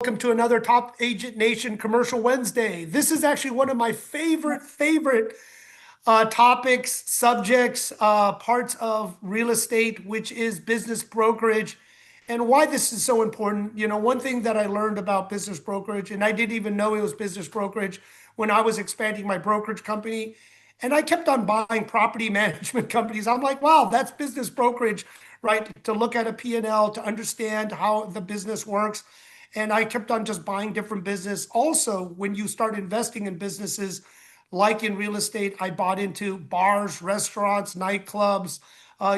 Welcome to another Top Agent Nation Commercial Wednesday. This is actually one of my favorite topics, subjects, parts of real estate, which is business brokerage, and why this is so important. One thing that I learned about business brokerage, and I didn't even know it was business brokerage when I was expanding my brokerage company, and I kept on buying property management companies. I'm like, wow, that's business brokerage, right? To look at a P&L, to understand how the business works. And I kept on just buying different business. Also, when you start investing in businesses, like in real estate, I bought into bars, restaurants, nightclubs,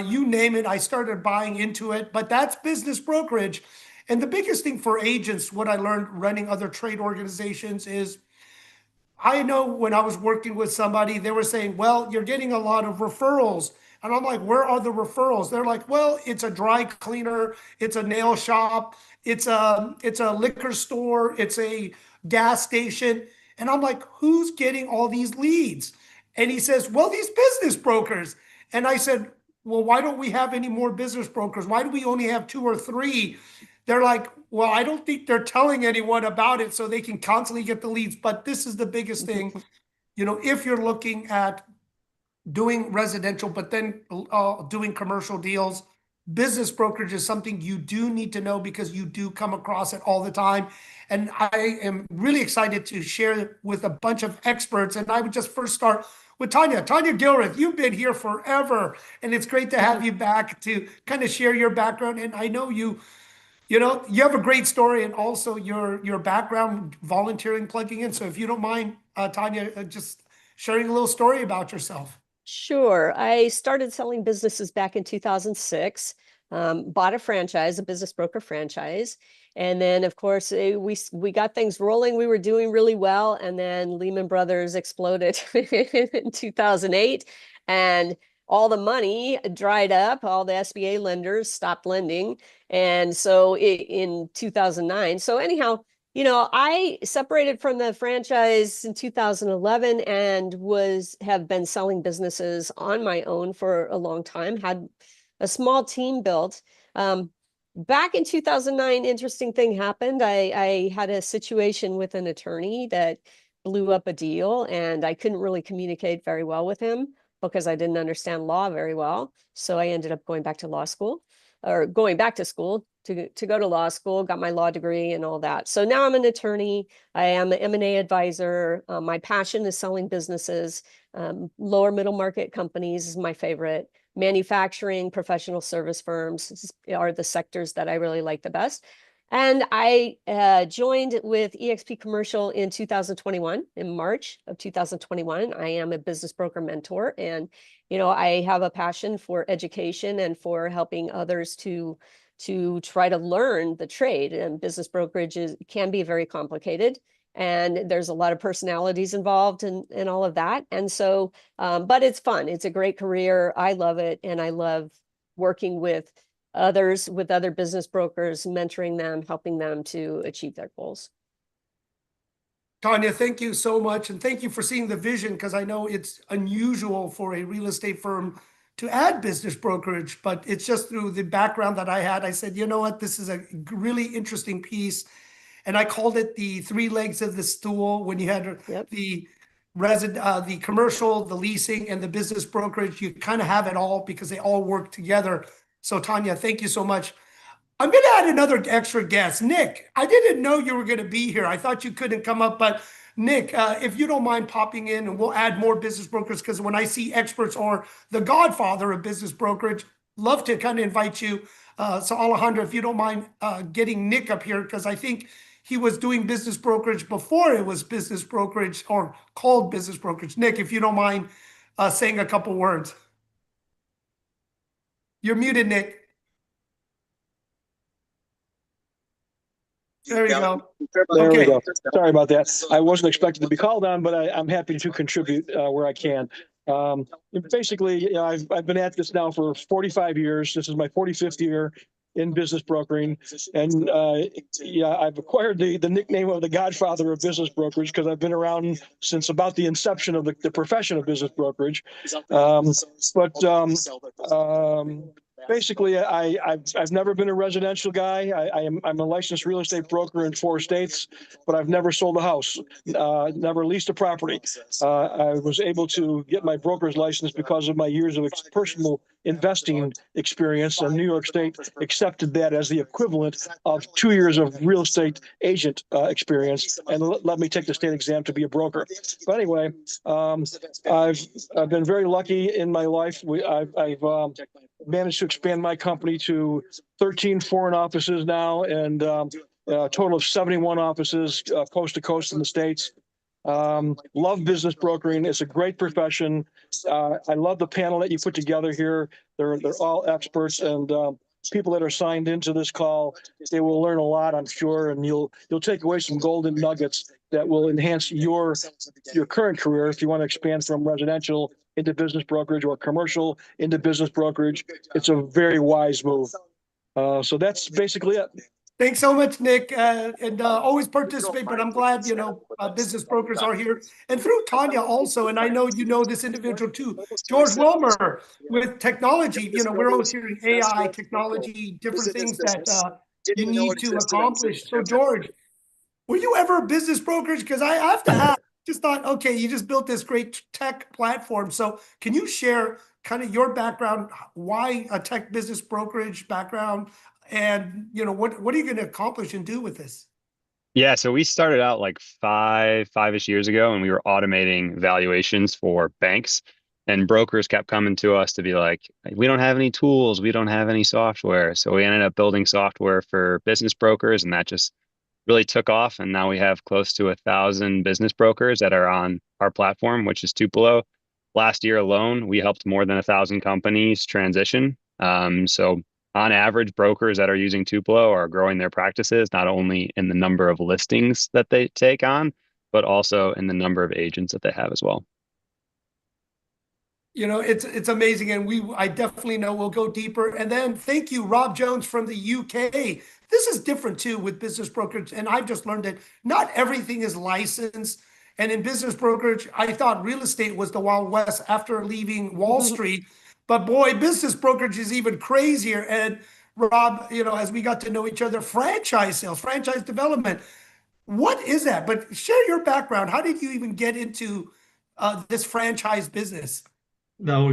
you name it. I started buying into it, but that's business brokerage. And the biggest thing for agents, what I learned running other trade organizations is, I know when I was working with somebody, they were saying, well, you're getting a lot of referrals. And I'm like, where are the referrals? They're like, well, it's a dry cleaner, it's a nail shop, it's a liquor store, it's a gas station. And I'm like, who's getting all these leads? And he says, well, these business brokers. And I said, well, why don't we have any more business brokers? Why do we only have two or three? They're like, well, I don't think they're telling anyone about it so they can constantly get the leads. But this is the biggest thing, if you're looking at doing residential, but then doing commercial deals, business brokerage is something you do need to know because you do come across it all the time. And I am really excited to share with a bunch of experts. And I would just first start with Tawnya. Tawnya Gilreath, you've been here forever, and it's great to have you back to kind of share your background. And I know you have a great story and also your background volunteering plugging in. So if you don't mind, Tawnya, just sharing a little story about yourself. Sure. I started selling businesses back in 2006, bought a franchise, a business broker franchise. And then, of course, we got things rolling. We were doing really well. And then Lehman Brothers exploded in 2008. And all the money dried up. All the SBA lenders stopped lending. And so in 2009. So anyhow, I separated from the franchise in 2011 and have been selling businesses on my own for a long time, had a small team built. Back in 2009, interesting thing happened. I had a situation with an attorney that blew up a deal, and I couldn't really communicate very well with him because I didn't understand law very well. So I ended up going back to law school, or going back to school to go to law school, got my law degree and all that. So now I'm an attorney. I am an M&A advisor. My passion is selling businesses. Lower middle market companies is my favorite. Manufacturing, professional service firms are the sectors that I really like the best. And I joined with eXp Commercial in 2021, in March of 2021. I am a business broker mentor, and I have a passion for education and for helping others to try to learn the trade. And business brokerage can be very complicated, and there's a lot of personalities involved and all of that. And so, but it's fun. It's a great career. I love it, and I love working with other business brokers, mentoring them, helping them to achieve their goals. Tawnya, thank you so much. And thank you for seeing the vision, because I know it's unusual for a real estate firm to add business brokerage, but it's just through the background that I had. I said, you know what, this is a really interesting piece. And I called it the three legs of the stool. When you had the the commercial, the leasing, and the business brokerage, you kind of have it all because they all work together. So Tawnya, thank you so much. I'm going to add another extra guest. Nick, I didn't know you were going to be here. I thought you couldn't come up, but Nick, if you don't mind popping in, and we'll add more business brokers, because when I see experts or the godfather of business brokerage, love to kind of invite you. So Alejandro, if you don't mind getting Nick up here, because I think he was doing business brokerage before it was business brokerage or called business brokerage. Nick, if you don't mind saying a couple words. You're muted, Nick. There you go. There we go. Sorry about that. I wasn't expecting to be called on, but I'm happy to contribute where I can. Basically, I've been at this now for 45 years. This is my 45th year in business brokering, and I've acquired the nickname of the godfather of business brokerage because I've been around since about the inception of the profession of business brokerage. basically, I've never been a residential guy. I'm a licensed real estate broker in 4 states, but I've never sold a house, never leased a property. I was able to get my broker's license because of my years of personal investing experience, and New York State accepted that as the equivalent of 2 years of real estate agent experience, and let me take the state exam to be a broker. But anyway, I've been very lucky in my life. I've managed to expand my company to 13 foreign offices now, and a total of 71 offices coast to coast in the States. Love business brokering. It's a great profession. I love the panel that you put together here. They're all experts, and people that are signed into this call, they will learn a lot, I'm sure, and you'll take away some golden nuggets that will enhance your current career if you want to expand from residential into business brokerage or commercial into business brokerage. It's a very wise move. So that's basically it. Thanks so much, Nick, and always participate, but I'm glad, business brokers are here. And through Tawnya also, and I know you know this individual too, George Wellmer, with technology, we're always hearing AI, technology, different things that you need to accomplish. So George, were you ever a business brokerage? Because I have to ask, just thought, okay, you just built this great tech platform. So can you share kind of your background, why a tech business brokerage background? And what are you going to accomplish and do with this? Yeah, so we started out like five-ish years ago, and we were automating valuations for banks. And brokers kept coming to us to be like, we don't have any tools, we don't have any software. So we ended up building software for business brokers, and that just really took off. And now we have close to 1,000 business brokers that are on our platform, which is Tupelo. Last year alone, we helped more than 1,000 companies transition. So on average, brokers that are using Tupelo are growing their practices, not only in the number of listings that they take on, but also in the number of agents that they have as well. It's amazing, and I definitely know we'll go deeper. And then thank you, Rob Jones from the UK. This is different too with business brokerage, and I've just learned that not everything is licensed. And in business brokerage, I thought real estate was the Wild West after leaving Wall Street. But boy, business brokerage is even crazier. And Rob, as we got to know each other, franchise sales, franchise development, what is that? But share your background. How did you even get into this franchise business? No,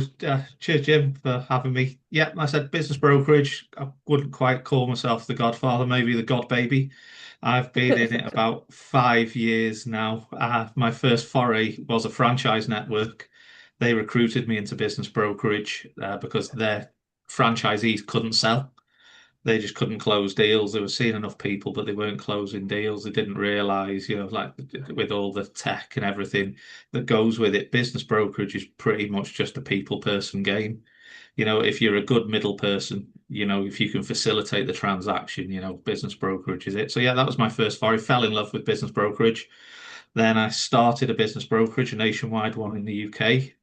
cheers, Jim, for having me. Yeah, I said business brokerage. I wouldn't quite call myself the godfather, maybe the god baby. I've been in it about 5 years now. My first foray was a franchise network. They recruited me into business brokerage because their franchisees couldn't sell. They just couldn't close deals. They were seeing enough people, but they weren't closing deals. They didn't realize, like with all the tech and everything that goes with it, business brokerage is pretty much just a people person game. If you're a good middle person, if you can facilitate the transaction, business brokerage is it. So yeah, that was my first foray. Fell in love with business brokerage. Then I started a business brokerage, a nationwide one in the UK,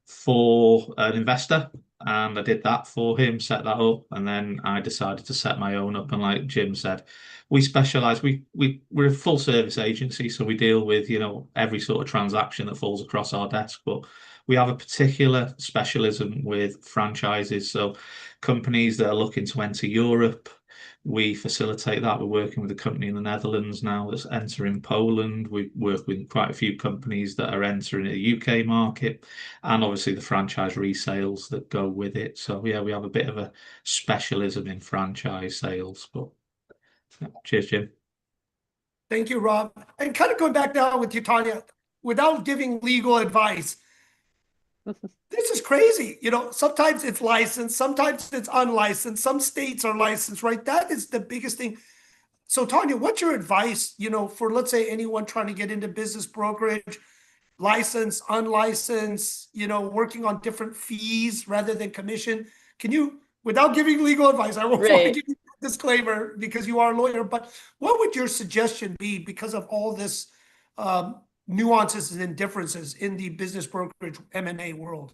for an investor. And I did that for him, set that up, and then I decided to set my own up. And like Jim said, we specialize. We're a full service agency, so we deal with every sort of transaction that falls across our desk. But we have a particular specialism with franchises. So companies that are looking to enter Europe, we facilitate that. We're working with a company in the Netherlands now that's entering Poland. We work with quite a few companies that are entering the UK market, and obviously the franchise resales that go with it. So yeah, we have a bit of a specialism in franchise sales. But cheers, Jim. Thank you, Rob. And kind of going back now with you, Tawnya, without giving legal advice, this is crazy. Sometimes it's licensed, sometimes it's unlicensed. Some states are licensed, right? That is the biggest thing. So Tawnya, what's your advice, for let's say anyone trying to get into business brokerage, license, unlicensed, working on different fees rather than commission? Can you, without giving legal advice, I won't want to give you a disclaimer because you are a lawyer, but what would your suggestion be because of all this nuances and differences in the business brokerage M&A world?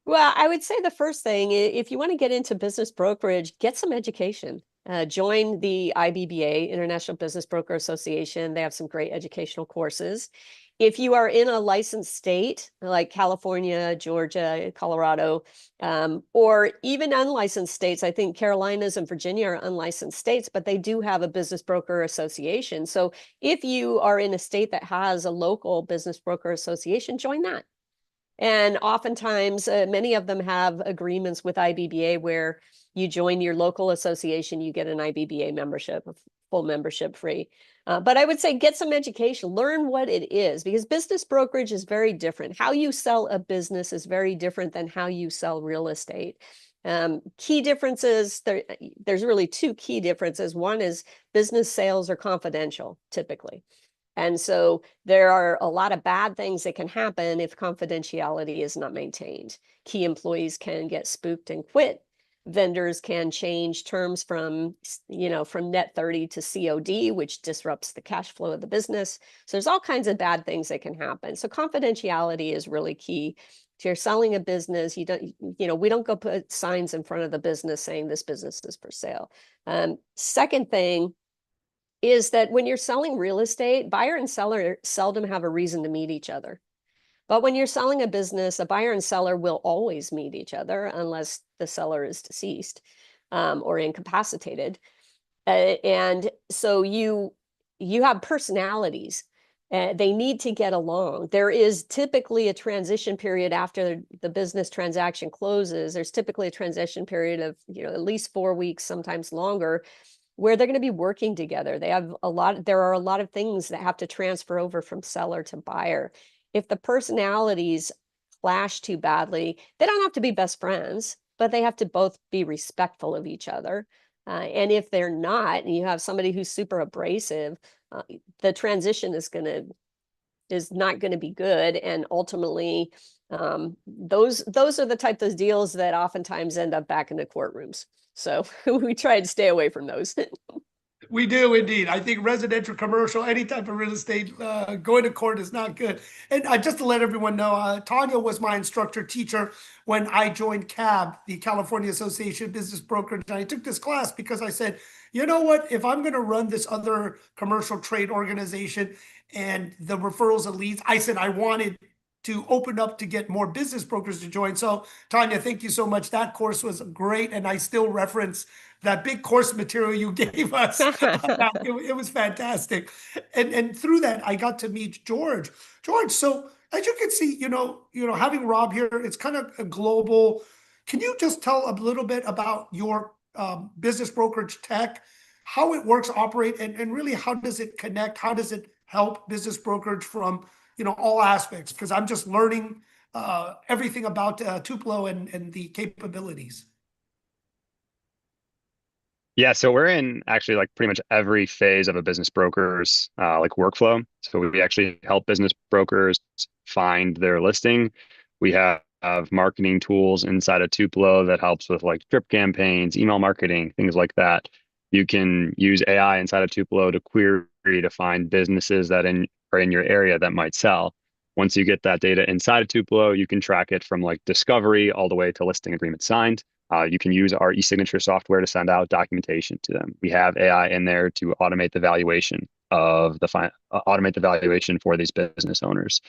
Well, I would say the first thing, if you want to get into business brokerage, get some education. join the IBBA, International Business Broker Association. They have some great educational courses. If you are in a licensed state like California, Georgia, Colorado, or even unlicensed states, I think Carolinas and Virginia are unlicensed states, but they do have a business broker association. So if you are in a state that has a local business broker association, join that. And oftentimes, many of them have agreements with IBBA where you join your local association, you get an IBBA membership, a full membership free. But I would say get some education, learn what it is, because business brokerage is very different. How you sell a business is very different than how you sell real estate. Key differences, there's really two key differences. One is business sales are confidential, typically. And so there are a lot of bad things that can happen if confidentiality is not maintained. Key employees can get spooked and quit. Vendors can change terms from net 30 to COD, which disrupts the cash flow of the business. So there's all kinds of bad things that can happen. So confidentiality is really key. If you're selling a business, we don't go put signs in front of the business saying this business is for sale. Second thing is that when you're selling real estate, buyer and seller seldom have a reason to meet each other. But when you're selling a business, a buyer and seller will always meet each other unless the seller is deceased or incapacitated. And so you have personalities. They need to get along. There is typically a transition period after the business transaction closes. There's typically a transition period of at least 4 weeks, sometimes longer, where they're going to be working together. There are a lot of things that have to transfer over from seller to buyer. If the personalities clash too badly, they don't have to be best friends, but they have to both be respectful of each other. And if they're not, and you have somebody who's super abrasive, the transition is not going to be good. And ultimately, those are the type of deals that oftentimes end up back in the courtrooms. So we try to stay away from those. We do indeed. I think residential, commercial, any type of real estate, going to court is not good. And just to let everyone know, Tawnya was my instructor teacher when I joined CAB, the California Association of Business Brokerage. And I took this class because I said, you know what, if I'm going to run this other commercial trade organization and the referrals and leads, I said I wanted to open up to get more business brokers to join. So Tawnya, thank you so much. That course was great. And I still reference that big course material you gave us. It was fantastic. And through that, I got to meet George. George, so as you can see, having Rob here, it's kind of a global. Can you just tell a little bit about your business brokerage tech, how it works, operate, and really how does it connect? How does it help business brokerage from all aspects? Because I'm just learning everything about Tupelo and the capabilities. Yeah, so we're in actually like pretty much every phase of a business broker's like workflow. So we actually help business brokers find their listing. We have marketing tools inside of Tupelo that helps with like drip campaigns, email marketing, things like that. You can use AI inside of Tupelo to query to find businesses that are in your area that might sell. Once you get that data inside of Tupelo, you can track it from like discovery all the way to listing agreement signed. You can use our e-signature software to send out documentation to them. We have AI in there to automate the valuation of automate the valuation for these business owners.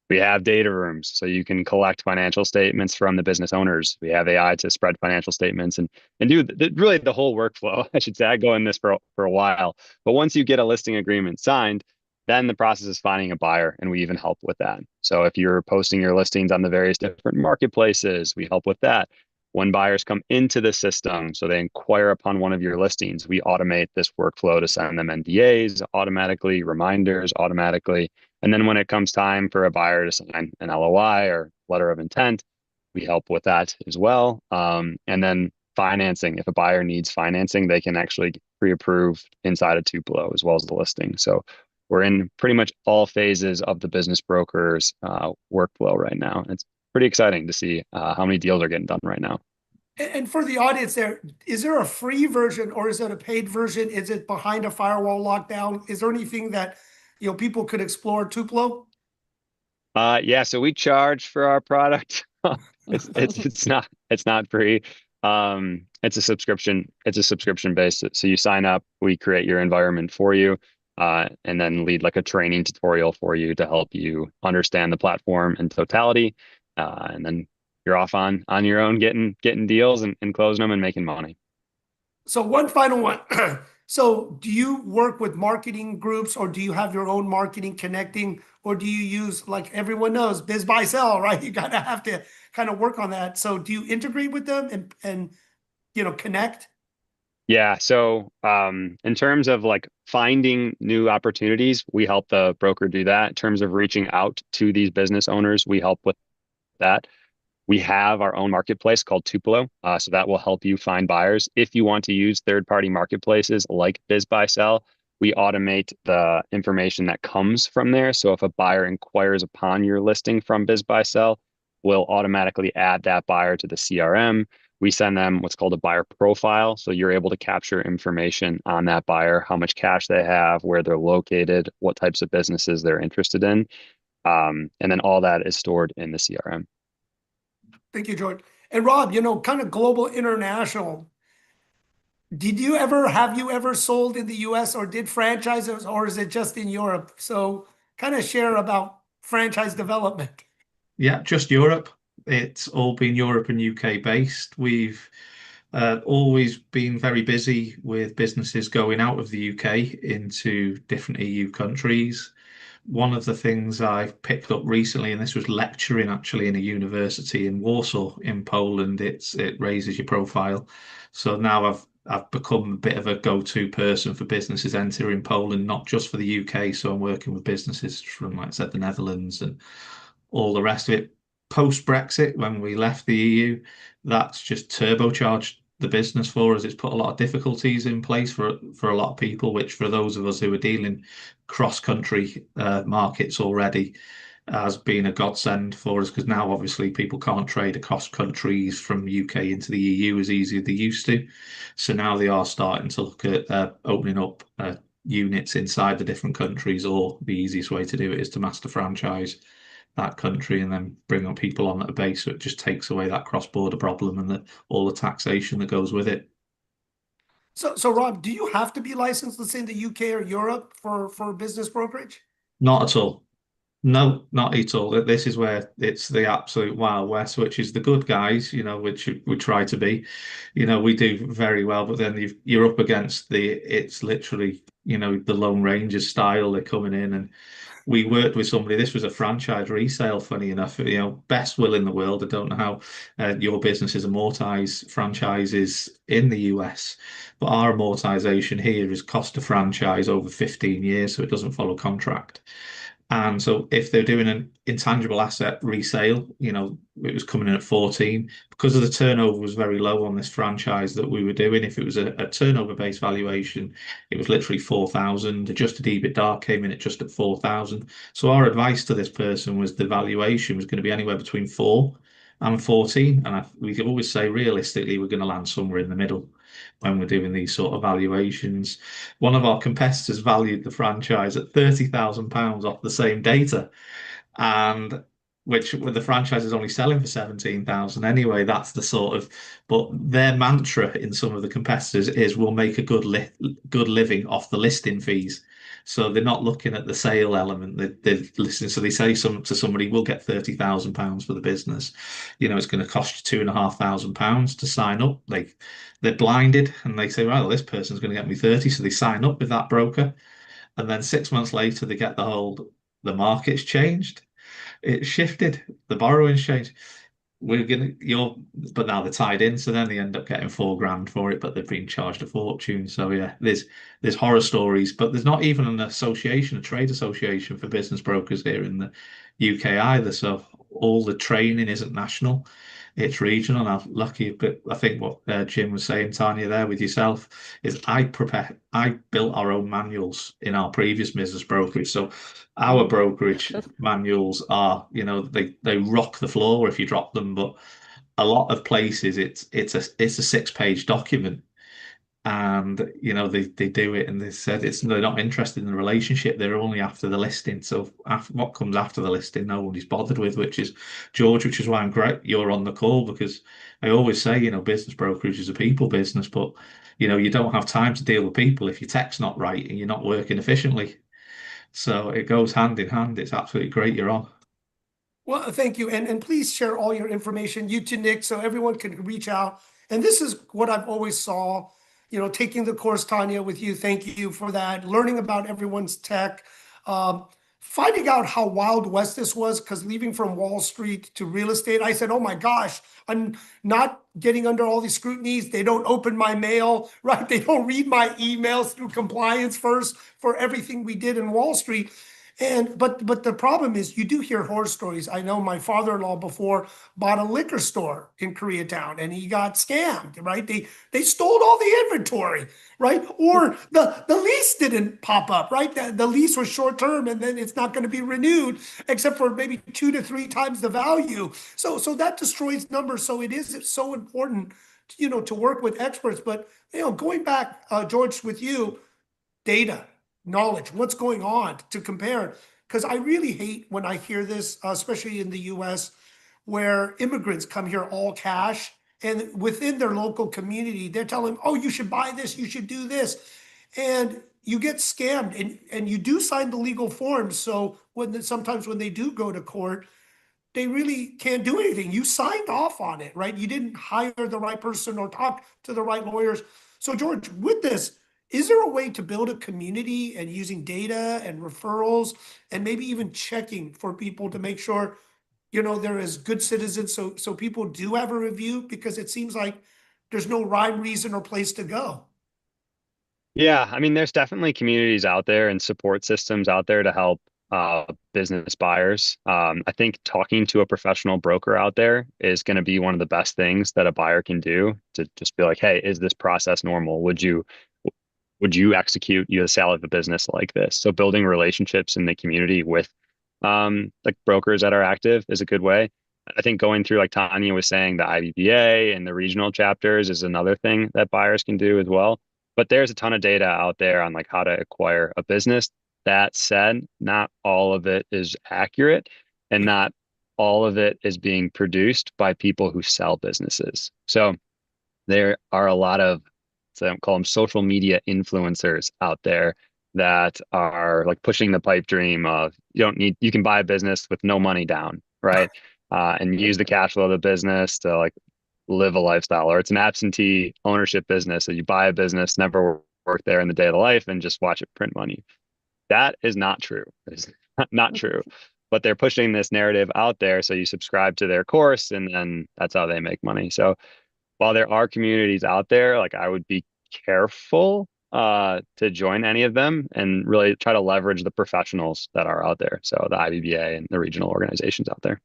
We have data rooms, so you can collect financial statements from the business owners. We have AI to spread financial statements and do really the whole workflow. I should say I go in this for a while, but once you get a listing agreement signed, then the process is finding a buyer, and we even help with that. So if you're posting your listings on the various different marketplaces, we help with that. When buyers come into the system, so they inquire upon one of your listings, we automate this workflow to send them NDAs automatically, reminders automatically. And then when it comes time for a buyer to sign an LOI or letter of intent, we help with that as well. And then financing, if a buyer needs financing, they can actually get pre-approved inside of Tupelo as well as the listing. So we're in pretty much all phases of the business broker's workflow right now. It's pretty exciting to see how many deals are getting done right now. And for the audience there, is there a free version or is it a paid version? Is it behind a firewall lockdown? Is there anything that people could explore Tupelo? Yeah, so we charge for our product. It's not free. And It's a subscription. It's a subscription based. So you sign up, we create your environment for you, and then lead like a training tutorial for you to help you understand the platform in totality. And then you're off on your own, getting deals and closing them and making money. So one final one. So do you work with marketing groups, or do you have your own marketing connecting, or do you use, like everyone knows, biz buy sell, right? You gotta have to kind of work on that. So do you integrate with them and connect? Yeah. So in terms of like finding new opportunities, we help the broker do that. In terms of reaching out to these business owners, we help with that. We have our own marketplace called Tupelo, so that will help you find buyers. If you want to use third-party marketplaces like BizBuySell, we automate the information that comes from there. So if a buyer inquires upon your listing from BizBuySell, we'll automatically add that buyer to the CRM. We send them what's called a buyer profile. So you're able to capture information on that buyer, how much cash they have, where they're located, what types of businesses they're interested in. And then all that is stored in the CRM. Thank you, George. And Rob, kind of global international. Have you ever sold in the US or did franchises, or is it just in Europe? So kind of share about franchise development. Yeah, just Europe. It's all been Europe and UK based. We've always been very busy with businesses going out of the UK into different EU countries. One of the things I've picked up recently, and this was lecturing actually in a university in Warsaw in Poland, it raises your profile. So now I've become a bit of a go-to person for businesses entering Poland, not just for the UK. So I'm working with businesses from, like I said, the Netherlands and all the rest of it. Post-Brexit, when we left the EU, that's just turbocharged the business for us. It's put a lot of difficulties in place for a lot of people, which for those of us who are dealing cross-country markets already has been a godsend for us, because now obviously people can't trade across countries from UK into the EU as easy as they used to. So now they are starting to look at opening up units inside the different countries, or the easiest way to do it is to master franchise that country and then bring on people on at a base. So it just takes away that cross-border problem and all the taxation that goes with it. So Rob, do you have to be licensed, let's say in the UK or Europe for business brokerage? Not at all. No, not at all. This is where it's the absolute Wild West, which is the good guys, which we try to be. We do very well, but then you're up against it's literally, the Lone Rangers style. They're coming in, and we worked with somebody. This was a franchise resale, funny enough, best will in the world. I don't know how your businesses amortize franchises in the US, but our amortization here is cost of franchise over 15 years, so it doesn't follow contract. And so if they're doing an intangible asset resale, it was coming in at 14 because of the turnover was very low on this franchise that we were doing. If it was a turnover based valuation, it was literally 4,000. Adjusted EBITDA came in at just at 4,000. So our advice to this person was the valuation was going to be anywhere between 4 and 14. And we could always say realistically, we're going to land somewhere in the middle when we're doing these sort of valuations. One of our competitors valued the franchise at £30,000 off the same data, and which with the franchise is only selling for 17,000 anyway. That's the sort of, but their mantra in some of the competitors is we'll make a good living off the listing fees. So they're not looking at the sale element. They're listening. So they say to somebody, we'll get £30,000 for the business. It's going to cost you £2,500 to sign up. They're blinded and they say, well, this person's going to get me 30. So they sign up with that broker. And then 6 months later, they get the market's changed. It's shifted. The borrowing's changed. But now they're tied in. So then they end up getting £4,000 for it, but they've been charged a fortune. So yeah, there's horror stories, but there's not even an association, a trade association for business brokers here in the UK either. So all the training isn't national. It's regional. And I'm lucky, but I think what Jim was saying, Tawnya, there with yourself, is I built our own manuals in our previous business brokerage. So our brokerage manuals are, they rock the floor if you drop them, but a lot of places it's a 6-page document. And they do it, and they said they're not interested in the relationship, they're only after the listing. So what comes after the listing, nobody's bothered with, which is George, which is why I'm great you're on the call, because I always say, business brokerage is a people business, but you don't have time to deal with people if your tech's not right and you're not working efficiently. So it goes hand in hand. It's absolutely great you're on. Well, thank you. And please share all your information, you to Nick, so everyone can reach out. And this is what I've always saw, taking the course, Tawnya, with you. Thank you for that. Learning about everyone's tech. Finding out how Wild West this was, because leaving from Wall Street to real estate, I said, oh my gosh, I'm not getting under all these scrutinies. They don't open my mail, right? They don't read my emails through compliance first for everything we did in Wall Street. But the problem is you do hear horror stories. I know my father-in-law before bought a liquor store in Koreatown and he got scammed, right? They stole all the inventory, right? Or the lease didn't pop up, right? The lease was short term and then it's not going to be renewed except for maybe 2 to 3 times the value. So that destroys numbers. So it's so important, to work with experts. But going back, George, with you, data, knowledge, what's going on to compare. Because I really hate when I hear this, especially in the US, where immigrants come here all cash and within their local community, they're telling, oh, you should buy this, you should do this. And you get scammed and you do sign the legal forms. So sometimes when they do go to court, they really can't do anything. You signed off on it, right? You didn't hire the right person or talk to the right lawyers. So George, with this, is there a way to build a community and using data and referrals and maybe even checking for people to make sure, they're as good citizens so people do have a review? Because it seems like there's no rhyme, reason, or place to go. Yeah, I mean, there's definitely communities out there and support systems out there to help business buyers. I think talking to a professional broker out there is going to be one of the best things that a buyer can do, to just be like, hey, is this process normal? Would you execute the sale of a business like this? So building relationships in the community with like brokers that are active is a good way. I think going through, like Tawnya was saying, the IBBA and the regional chapters is another thing that buyers can do as well. But there's a ton of data out there on like how to acquire a business. That said, not all of it is accurate and not all of it is being produced by people who sell businesses. So there are a lot of, so I don't call them social media influencers out there that are like pushing the pipe dream of you can buy a business with no money down, right? And use the cash flow of the business to like live a lifestyle, or it's an absentee ownership business. So you buy a business, never work there in the day of the life and just watch it print money. That is not true. It's not true. But they're pushing this narrative out there. So you subscribe to their course and then that's how they make money. So while there are communities out there, like I would be careful to join any of them and really try to leverage the professionals that are out there. So the IBBA and the regional organizations out there.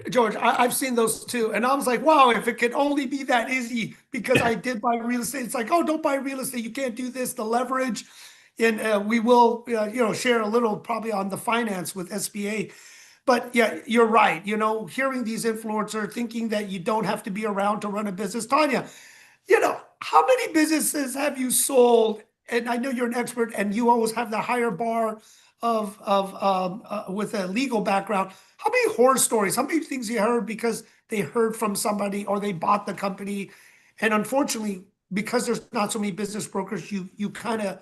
George, I've seen those too. And I was like, wow, if it could only be that easy, because I did buy real estate. It's like, oh, don't buy real estate. You can't do this, the leverage. And we will, share a little probably on the finance with SBA. But yeah, you're right. Hearing these influencers thinking that you don't have to be around to run a business. Tawnya, how many businesses have you sold? And I know you're an expert and you always have the higher bar of with a legal background. How many horror stories, how many things you heard because they heard from somebody or they bought the company? And unfortunately, because there's not so many business brokers, you kind of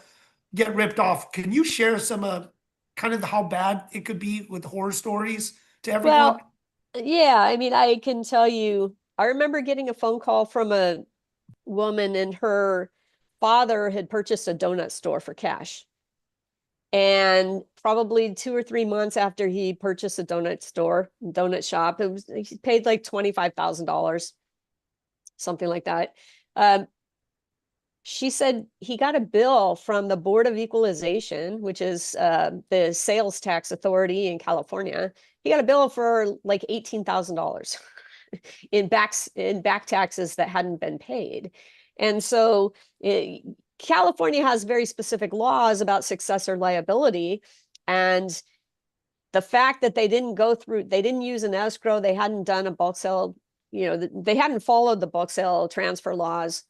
get ripped off. Can you share some kind of how bad it could be with horror stories to everyone? Well, yeah, I mean, I can tell you, I remember getting a phone call from a woman and her father had purchased a donut store for cash. And probably 2 or 3 months after he purchased a donut shop, he paid like $25,000, something like that. She said he got a bill from the Board of Equalization, which is the sales tax authority in California. He got a bill for like $18,000 in back taxes that hadn't been paid. And so California has very specific laws about successor liability. And the fact that they didn't use an escrow, they hadn't done a bulk sale, they hadn't followed the bulk sale transfer laws.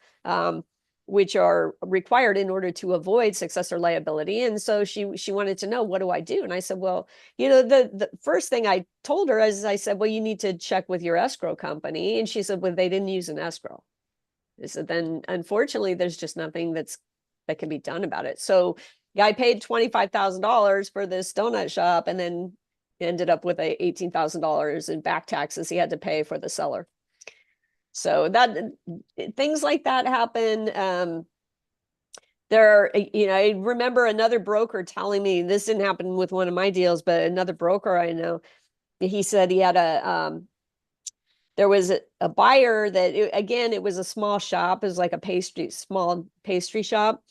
which are required in order to avoid successor liability. And so she wanted to know, what do I do? And I said, well, you know, the first thing I told her is I said, well, you need to check with your escrow company. And she said, well, they didn't use an escrow. I said, then unfortunately, there's just nothing that can be done about it. So guy paid $25,000 for this donut shop and then ended up with $18,000 in back taxes he had to pay for the seller. So that things like that happen. I remember another broker telling me, this didn't happen with one of my deals, but another broker I know, he said he had there was a buyer that, it was a small shop. It was like a small pastry shop.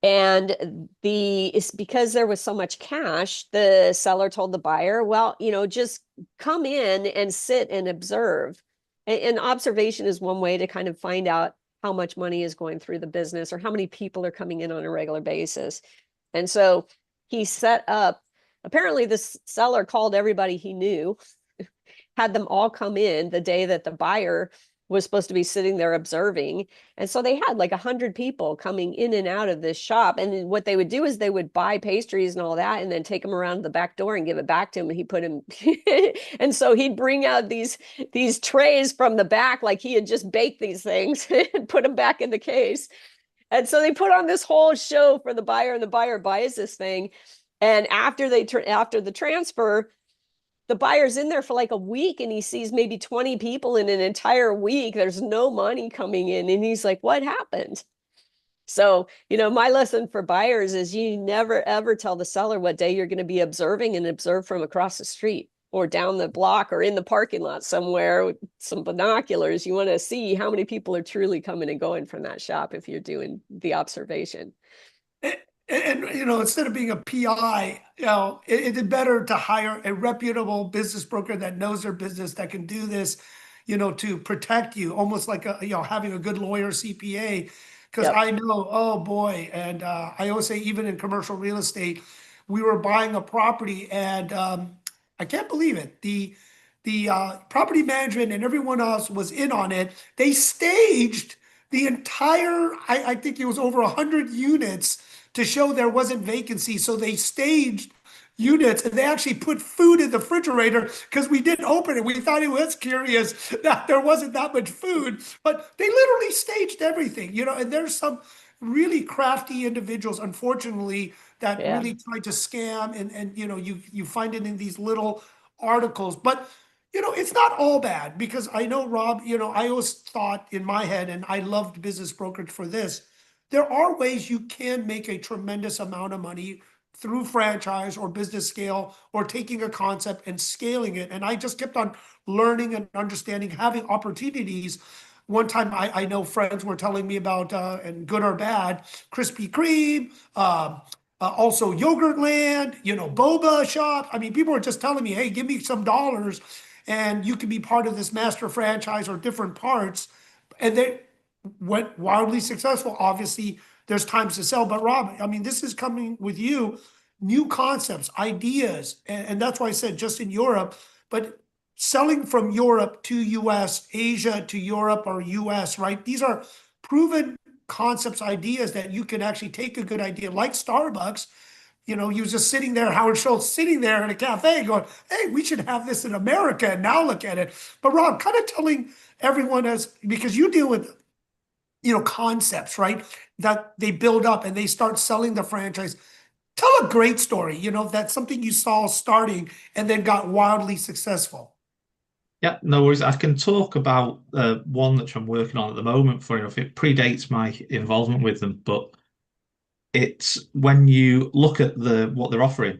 And it's because there was so much cash, the seller told the buyer, well, you know, just come in and sit and observe. And observation is one way to kind of find out how much money is going through the business or how many people are coming in on a regular basis. And so he set up, apparently this seller called everybody he knew, had them all come in the day that the buyer was supposed to be sitting there observing. And so they had like 100 people coming in and out of this shop. And what they would do is they would buy pastries and all that and then take them around to the back door and give it back to him. And he put him, and so he'd bring out these trays from the back, like he had just baked these things and put them back in the case. And so they put on this whole show for the buyer, and the buyer buys this thing. And after the transfer, the buyer's in there for like a week and he sees maybe 20 people in an entire week. There's no money coming in. And he's like, what happened? So, you know, my lesson for buyers is you never, ever tell the seller what day you're going to be observing, and observe from across the street or down the block or in the parking lot somewhere with some binoculars. You want to see how many people are truly coming and going from that shop if you're doing the observation. And you know, instead of being a PI, you know, it's better to hire a reputable business broker that knows their business, that can do this, you know, to protect you, almost like having a good lawyer, CPA. Because Yep. I know, oh boy, and I always say, even in commercial real estate, we were buying a property, and I can't believe it. The property management and everyone else was in on it. They staged the entire, I think it was over 100 units, to show there wasn't vacancy. So they staged units, and they actually put food in the refrigerator because we didn't open it. We thought it was curious that there wasn't that much food, but they literally staged everything, you know. And there's some really crafty individuals, unfortunately, that Yeah. really try to scam, and you know, you find it in these little articles. But you know, it's not all bad, because I know, Rob, you know, I always thought in my head, and I loved business brokerage for this, there are ways you can make a tremendous amount of money through franchise or business scale, or taking a concept and scaling it. And I just kept on learning and understanding, having opportunities. One time I know friends were telling me about, and good or bad, Krispy Kreme, also Yogurtland, you know, boba shop. I mean, people were just telling me, hey, give me some dollars and you can be part of this master franchise or different parts. And they went wildly successful. Obviously, there's times to sell. But Rob, I mean, this is coming with you, new concepts, ideas. And that's why I said just in Europe, but selling from Europe to US, Asia to Europe or US, right? These are proven concepts, ideas that you can actually take a good idea, like Starbucks. You know, you was just sitting there, Howard Schultz sitting there in a cafe going, hey, we should have this in America, and now look at it. But Rob, kind of telling everyone, because you deal with, you know, concepts, right? That they build up and they start selling the franchise. Tell a great story, you know, that's something you saw starting and then got wildly successful. Yeah, no worries. I can talk about one that I'm working on at the moment. For enough, it predates my involvement with them, but it's when you look at what they're offering,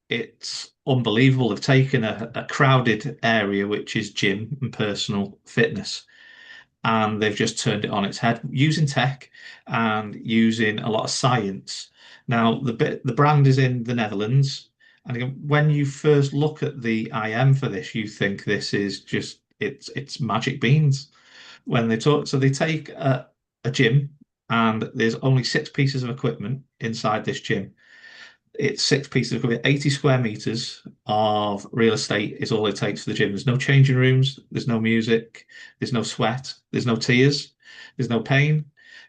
it's unbelievable. They've taken a crowded area, which is gym and personal fitness, and they've just turned it on its head using tech and using a lot of science. Now, the brand is in the Netherlands. And again, when you first look at the IM for this, you think this is just it's magic beans. When they talk, so they take a gym, and there's only 6 pieces of equipment inside this gym. It's 6 pieces of equipment, 80 square meters of real estate is all it takes for the gym. There's no changing rooms, there's no music, there's no sweat, there's no tears, there's no pain.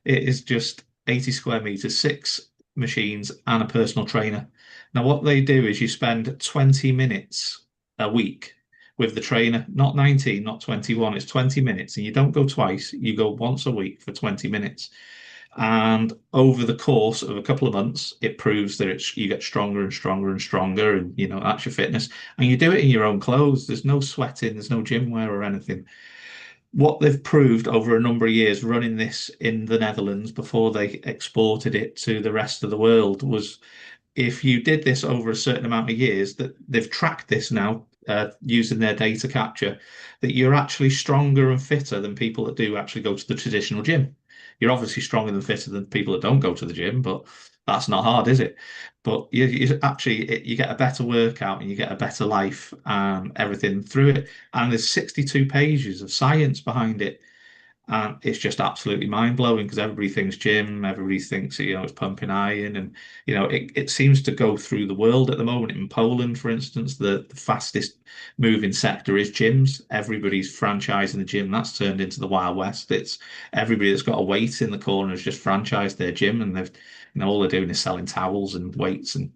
It is just 80 square meters, 6 machines, and a personal trainer. Now, what they do is you spend 20 minutes a week with the trainer, not 19, not 21. It's 20 minutes, and you don't go twice. You go once a week for 20 minutes. And over the course of a couple of months, it proves that you get stronger and stronger and stronger, and that's your fitness. And you do it in your own clothes. There's no sweating, there's no gym wear or anything. What they've proved over a number of years running this in the Netherlands before they exported it to the rest of the world was, if you did this over a certain amount of years, that they've tracked this now using their data capture, that you're actually stronger and fitter than people that do actually go to the traditional gym. You're obviously stronger and fitter than people that don't go to the gym, but that's not hard, is it? But you actually you get a better workout and you get a better life and everything through it. And there's 62 pages of science behind it. And it's just absolutely mind-blowing because everybody thinks gym, everybody thinks, it's pumping iron. And, it seems to go through the world at the moment. In Poland, for instance, the fastest moving sector is gyms. Everybody's franchising the gym. That's turned into the Wild West. It's everybody that's got a weight in the corner has just franchised their gym, and they've, all they're doing is selling towels and weights and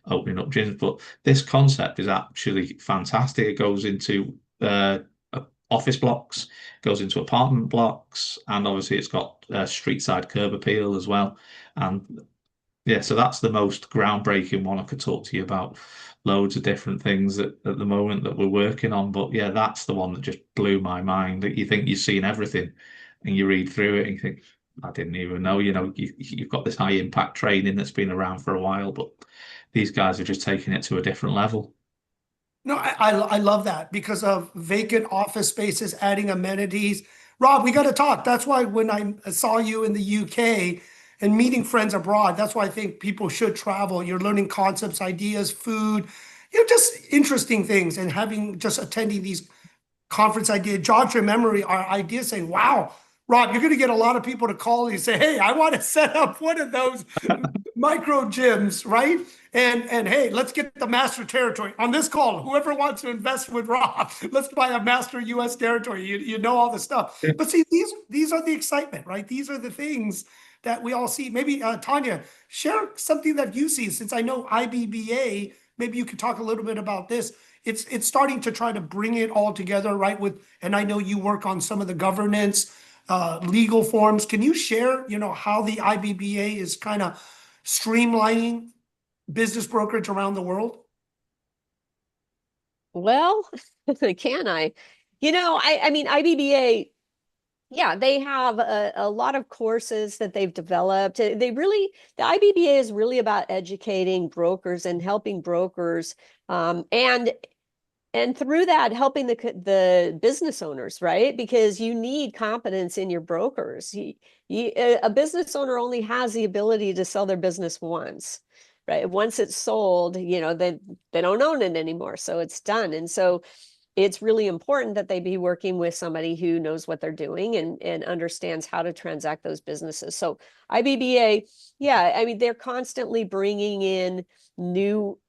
opening up gyms. But this concept is actually fantastic. It goes into office blocks, goes into apartment blocks, and obviously it's got street side curb appeal as well. And yeah, so that's the most groundbreaking one I could talk to you about. Loads of different things at the moment that we're working on, but yeah, that's the one that just blew my mind. That you think you've seen everything, and you read through it and you think, I didn't even know. You've got this high impact training that's been around for a while, but these guys are just taking it to a different level. No, I love that because of vacant office spaces, adding amenities. Rob, we got to talk. That's why when I saw you in the UK and meeting friends abroad, that's why I think people should travel. You're learning concepts, ideas, food, just interesting things, and just attending these conference ideas, jog your memory, our ideas saying, wow, Rob, you're going to get a lot of people to call you and say, hey, I want to set up one of those micro gyms, right? And hey, let's get the master territory on this call. Whoever wants to invest with Rob, let's buy a master US territory. You know all the stuff. Yeah. But see, these are the excitement, right? These are the things that we all see. Maybe Tawnya, share something that you see, since I know IBBA, maybe you could talk a little bit about this. It's starting to try to bring it all together, right? And I know you work on some of the governance, legal forms. Can you share, how the IBBA is kind of streamlining business brokerage around the world? Well, can I? I mean, IBBA, yeah, they have a lot of courses that they've developed. The IBBA is really about educating brokers and helping brokers, and through that, helping the business owners, right? Because you need competence in your brokers. A business owner only has the ability to sell their business once, right? Once it's sold, they don't own it anymore, so it's done. And so it's really important that they be working with somebody who knows what they're doing and understands how to transact those businesses. So IBBA, yeah, I mean, they're constantly bringing in new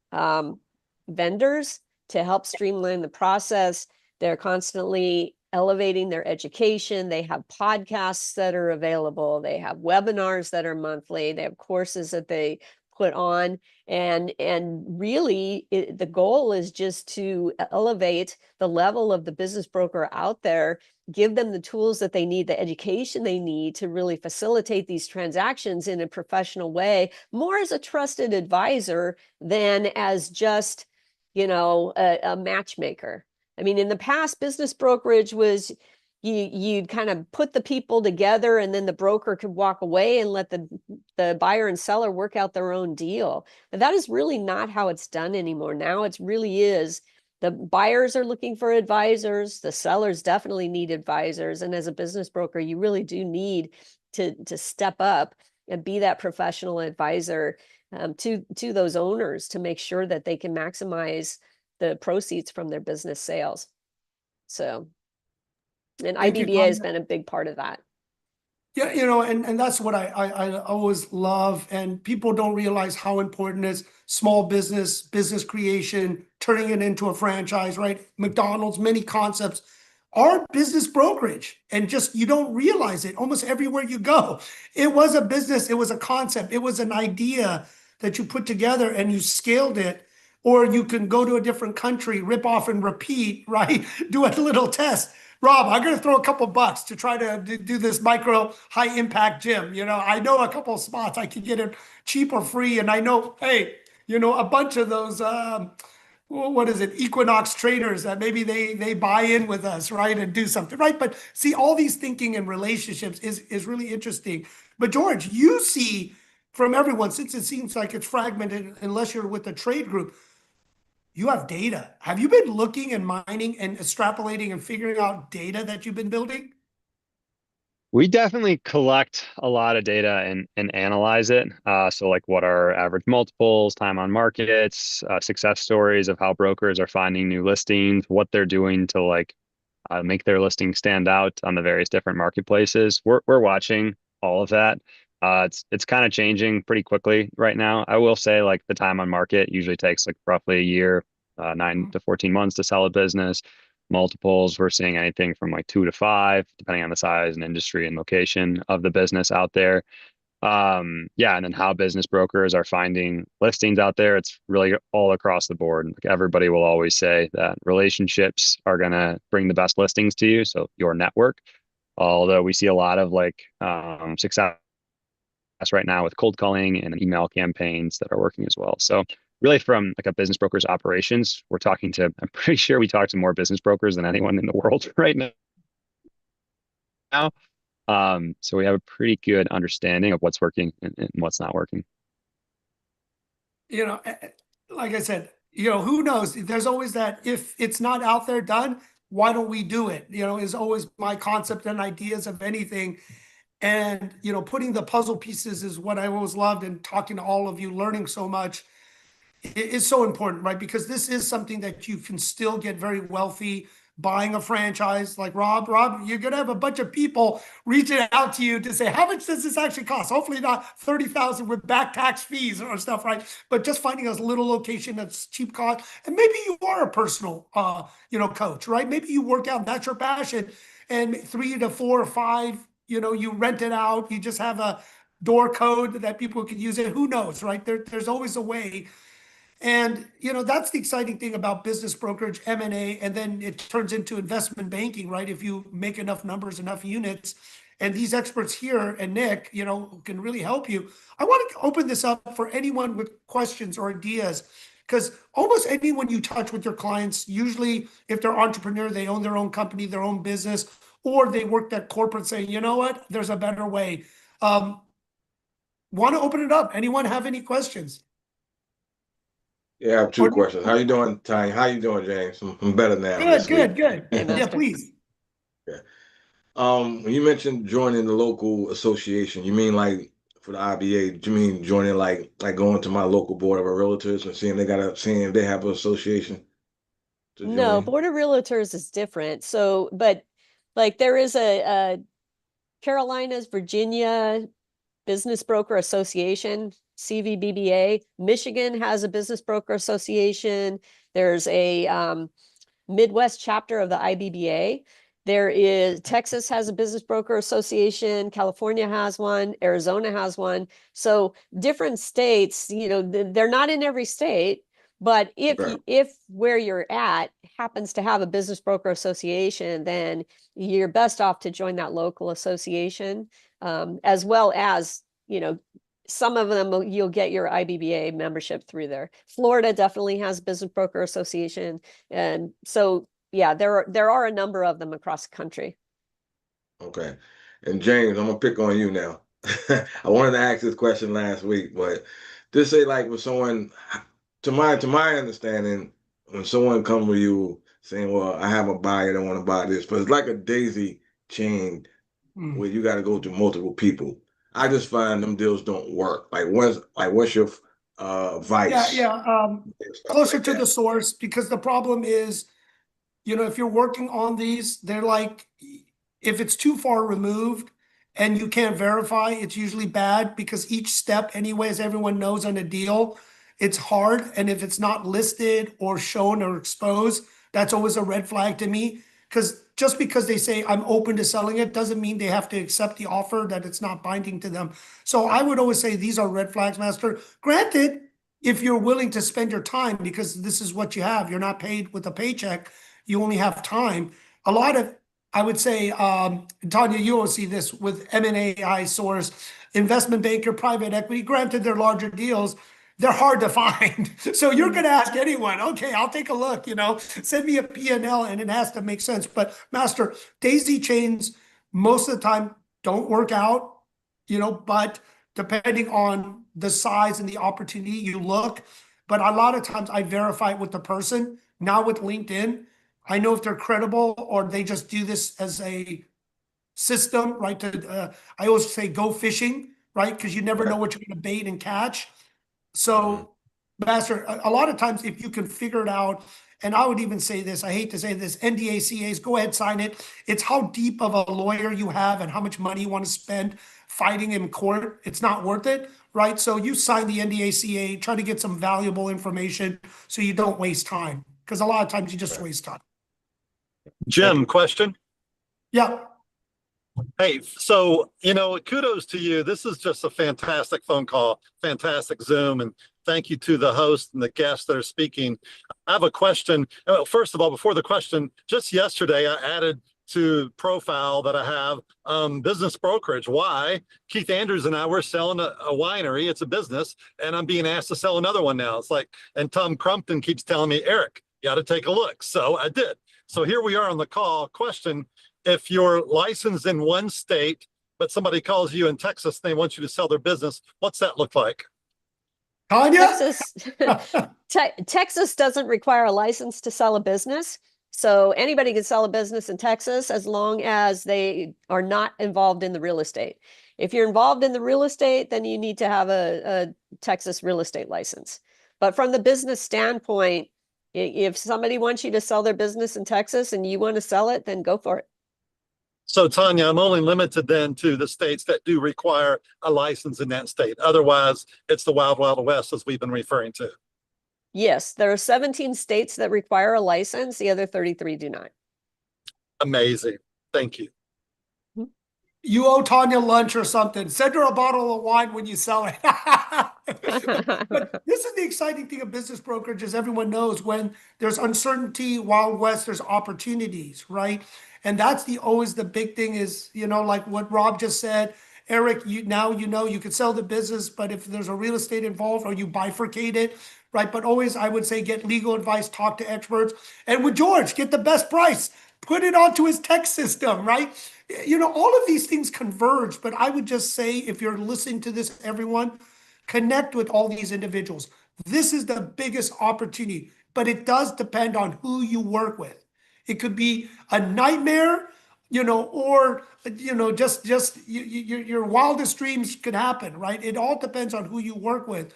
vendors to help streamline the process. They're constantly elevating their education. They have podcasts that are available. They have webinars that are monthly. They have courses that they put on. And really, the goal is just to elevate the level of the business broker out there, give them the tools that they need, the education they need to really facilitate these transactions in a professional way, more as a trusted advisor than as just a matchmaker. I mean, in the past, business brokerage was you'd kind of put the people together, and then the broker could walk away and let the buyer and seller work out their own deal. But that is really not how it's done anymore. Now it really is the buyers are looking for advisors, the sellers definitely need advisors, and as a business broker, you really do need to step up and be that professional advisor to those owners to make sure that they can maximize the proceeds from their business sales. So, and IBBA has been a big part of that. Yeah, and that's what I always love, and people don't realize how important it is. Small business creation, turning it into a franchise, right? McDonald's, many concepts our business brokerage, and just, you don't realize it almost everywhere you go. It was a business, it was a concept, it was an idea that you put together and you scaled it. Or you can go to a different country, rip off and repeat, right? Do a little test. Rob, I'm going to throw a couple bucks to try to do this micro high impact gym. I know a couple of spots I can get it cheap or free. And I know, hey, a bunch of those, what is it, Equinox traders that maybe they buy in with us, right, and do something, right? But see, all these thinking and relationships is really interesting. But George, you see from everyone, since it seems like it's fragmented, unless you're with a trade group, you have data. Have you been looking and mining and extrapolating and figuring out data that you've been building? We definitely collect a lot of data and analyze it. So like what are average multiples, time on markets, success stories of how brokers are finding new listings, what they're doing to like make their listing stand out on the various different marketplaces. We're watching all of that. It's kind of changing pretty quickly right now. I will say like the time on market usually takes like roughly a year, 9 to 14 months to sell a business. Multiples, we're seeing anything from like 2 to 5, depending on the size and industry and location of the business out there. Yeah, and then how business brokers are finding listings out there. It's really all across the board. Like everybody will always say that relationships are gonna bring the best listings to you. So your network. Although we see a lot of like success right now with cold calling and email campaigns that are working as well. So really from like a business broker's operations, I'm pretty sure we talk to more business brokers than anyone in the world right now. So we have a pretty good understanding of what's working and what's not working. Like I said, who knows? There's always that, if it's not out there done, why don't we do it? Is always my concept and ideas of anything. And, putting the puzzle pieces is what I always loved, and talking to all of you, learning so much is so important, right? Because this is something that you can still get very wealthy buying a franchise. Like Rob, you're going to have a bunch of people reaching out to you to say, how much does this actually cost? Hopefully not 30,000 with back tax fees or stuff, right? But just finding a little location that's cheap cost. And maybe you are a personal, coach, right? Maybe you work out, that's your passion. And 3 to 4 or 5, you rent it out. You just have a door code that people can use it. Who knows, right? There's always a way. And, that's the exciting thing about business brokerage, M&A, and then it turns into investment banking, right? If you make enough numbers, enough units, and these experts here and Nick, can really help you. I want to open this up for anyone with questions or ideas, because almost anyone you touch with your clients, usually if they're entrepreneur, they own their own company, their own business, or they work at corporate saying, you know what, there's a better way. Want to open it up. Anyone have any questions? Yeah, I have two questions. How you doing, Tawnya? How you doing, James? I'm better now. Good. Hey, Yeah, please. Yeah. When you mentioned joining the local association, you mean like for the IBA? Do you mean joining like going to my local board of realtors and seeing if they have an association to join? No, Board of Realtors is different. So, but like there is a Carolinas, Virginia Business Broker Association, CVBBA. Michigan has a Business Broker Association. There's a Midwest chapter of the IBBA. Texas has a Business Broker Association. California has one. Arizona has one. So different states, they're not in every state. But if where you're at happens to have a Business Broker Association, then you're best off to join that local association, as well as, some of them you'll get your IBBA membership through there. Florida definitely has Business Broker Association, and so yeah, there are a number of them across the country. Okay, and James, I'm gonna pick on you now. I wanted to ask this question last week, but just say like with someone, to my understanding, when someone comes with you saying, "Well, I have a buyer that want to buy this," but it's like a daisy chain where you got to go through multiple people. I just find them deals don't work. What's your advice? Yeah. Closer to the source, because the problem is, if you're working on these, they're like, if it's too far removed and you can't verify, it's usually bad, because each step, anyway, as everyone knows on a deal, it's hard. And if it's not listed or shown or exposed, that's always a red flag to me, because just because they say I'm open to selling it doesn't mean they have to accept the offer, that it's not binding to them. So I would always say these are red flags, Master. Granted, if you're willing to spend your time, because this is what you have, you're not paid with a paycheck, you only have time. A lot of, I would say, Tawnya, you will see this with M&A source, investment banker, private equity. Granted, they're larger deals. They're hard to find. So you're going to ask anyone, okay, I'll take a look, send me a P&L, and it has to make sense. But Master, daisy chains most of the time don't work out, but depending on the size and the opportunity, you look. But a lot of times I verify it with the person. Now with LinkedIn, I know if they're credible or they just do this as a system, right? I always say go fishing, right? Because you never know what you're going to bait and catch. So, Master, a lot of times if you can figure it out, and I would even say this, I hate to say this, NDACAs, go ahead, sign it. It's how deep of a lawyer you have and how much money you want to spend fighting in court. It's not worth it, right? So you sign the NDACA, try to get some valuable information so you don't waste time. Because a lot of times you just waste time. Jim, question. Yeah. Hey, so, kudos to you. This is just a fantastic phone call, fantastic Zoom, and thank you to the host and the guests that are speaking. I have a question. First of all, before the question, just yesterday, I added to profile that I have business brokerage. Why? Keith Andrews and I, we're selling a winery. It's a business, and I'm being asked to sell another one now. It's like, and Tom Crumpton keeps telling me, Eric, you got to take a look. So I did. So here we are on the call. Question. If you're licensed in one state, but somebody calls you in Texas, and they want you to sell their business, what's that look like? Tawnya? Texas doesn't require a license to sell a business. So anybody can sell a business in Texas as long as they are not involved in the real estate. If you're involved in the real estate, then you need to have a Texas real estate license. But from the business standpoint, if somebody wants you to sell their business in Texas and you want to sell it, then go for it. So, Tawnya, I'm only limited then to the states that do require a license in that state. Otherwise, it's the wild, wild west, as we've been referring to. Yes, there are 17 states that require a license. The other 33 do not. Amazing. Thank you. You owe Tawnya lunch or something. Send her a bottle of wine when you sell it. But this is the exciting thing of business brokerage, as everyone knows, when there's uncertainty, Wild West, there's opportunities, right? And that's always the big thing is, like what Rob just said, Eric, you could sell the business, but if there's a real estate involved or you bifurcate it, right? But always, I would say, get legal advice, talk to experts. And with George, get the best price, put it onto his tech system, right? All of these things converge, but I would just say, if you're listening to this, everyone, connect with all these individuals. This is the biggest opportunity, but it does depend on who you work with. It could be a nightmare, or, just your wildest dreams could happen, right? It all depends on who you work with,